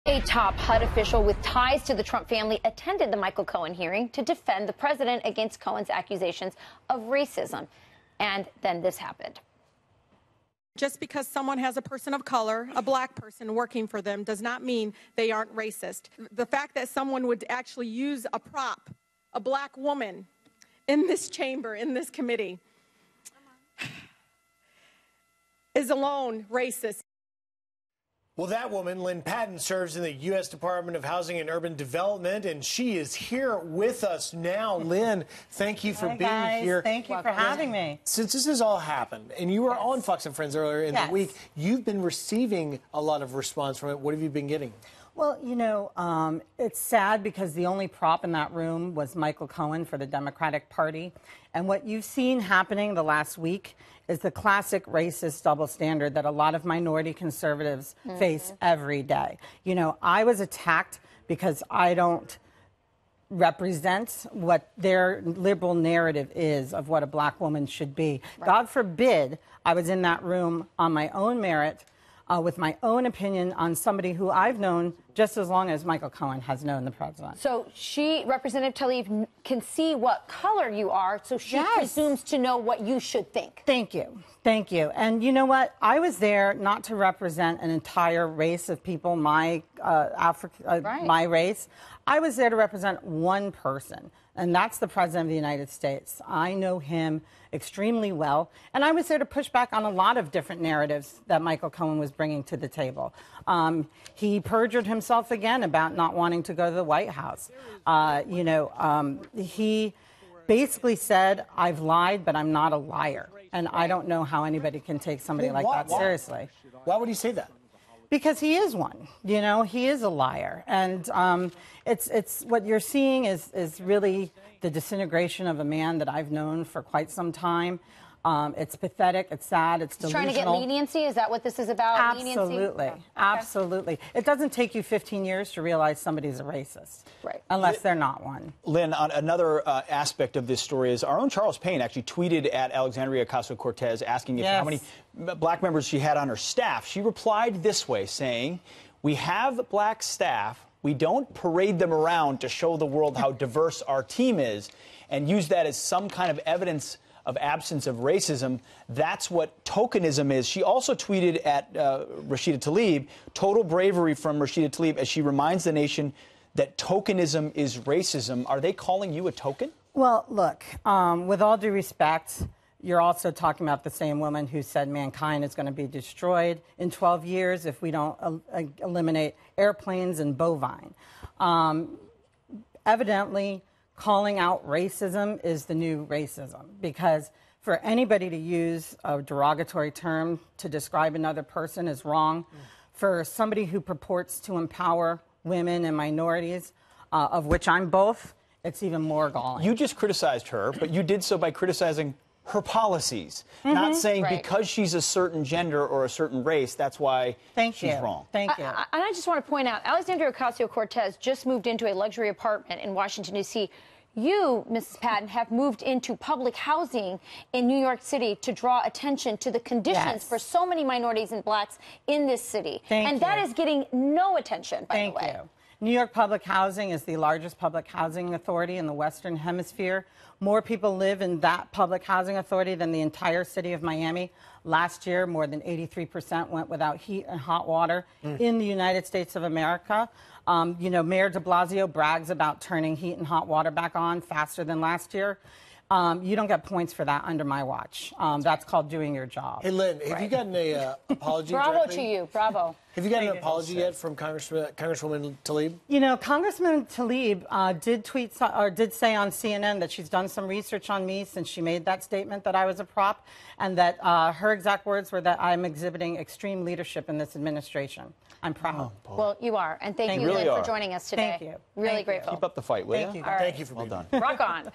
A top HUD official with ties to the Trump family attended the Michael Cohen hearing to defend the president against Cohen's accusations of racism. And then this happened. Just because someone has a person of color, a black person working for them, does not mean they aren't racist. The fact that someone would actually use a prop, a black woman, in this chamber, in this committee, is alone racist. Well, that woman, Lynne Patton, serves in the U.S. Department of Housing and Urban Development, and she is here with us now. Lynne, thank you for being here. Thank you for having me. Since this has all happened, and you were on Fox and Friends earlier in the week, you've been receiving a lot of response from it. What have you been getting? Well, you know, it's sad because the only prop in that room was Michael Cohen for the Democratic Party. And what you've seen happening the last week is the classic racist double standard that a lot of minority conservatives face every day. You know, I was attacked because I don't represent what their liberal narrative is of what a black woman should be. Right. God forbid I was in that room on my own merit, with my own opinion on somebody who I've known just as long as Michael Cohen has known the president. So Representative Tlaib, can see what color you are, so she presumes to know what you should think. Thank you. Thank you. And you know what? I was there not to represent an entire race of people, my race. I was there to represent one person, and that's the President of the United States. I know him extremely well, and I was there to push back on a lot of different narratives that Michael Cohen was bringing to the table. He perjured himself again about not wanting to go to the White House. He basically said, I've lied, but I'm not a liar. And I don't know how anybody can take somebody like that seriously. Why would he say that? Because he is one. You know, he is a liar. And it's what you're seeing is really the disintegration of a man that I've known for quite some time. It's pathetic. It's sad. It's delusional. Trying to get leniency? Is that what this is about? Absolutely. Leniency? Absolutely. It doesn't take you 15 years to realize somebody's a racist. Right. Unless they're not one. Lynne, on another aspect of this story is our own Charles Payne actually tweeted at Alexandria Ocasio-Cortez asking if how many black members she had on her staff. She replied this way, saying, "We have black staff. We don't parade them around to show the world how diverse our team is and use that as some kind of evidence of absence of racism. That's what tokenism is." She also tweeted at Rashida Tlaib, total bravery from Rashida Tlaib as she reminds the nation that tokenism is racism. Are they calling you a token? Well, look, with all due respect, you're also talking about the same woman who said mankind is going to be destroyed in 12 years if we don't eliminate airplanes and bovine. Evidently, calling out racism is the new racism, because for anybody to use a derogatory term to describe another person is wrong. For somebody who purports to empower women and minorities, of which I'm both, it's even more galling. You just criticized her, but you did so by criticizing her policies, not saying because she's a certain gender or a certain race, that's why she's wrong. Thank you. And I just want to point out, Alexandria Ocasio-Cortez just moved into a luxury apartment in Washington, D.C. You, Mrs. Patton, have moved into public housing in New York City to draw attention to the conditions for so many minorities and blacks in this city. And that is getting no attention, by the way. Thank you. New York Public Housing is the largest public housing authority in the Western Hemisphere. More people live in that public housing authority than the entire city of Miami. Last year, more than 83% went without heat and hot water in the United States of America. You know, Mayor de Blasio brags about turning heat and hot water back on faster than last year. You don't get points for that under my watch. That's called doing your job. Hey, Lynne, have you gotten an apology? Bravo to you. Bravo. Have you gotten an apology yet from Congresswoman Tlaib? You know, Congressman Tlaib did say on CNN that she's done some research on me since she made that statement that I was a prop, and that her exact words were that I'm exhibiting extreme leadership in this administration. I'm proud. Well, you are, and thank you, Lynne, for joining us today. Thank you. Really grateful. Keep up the fight, will you? Thank you. Thank you for being done. Rock on.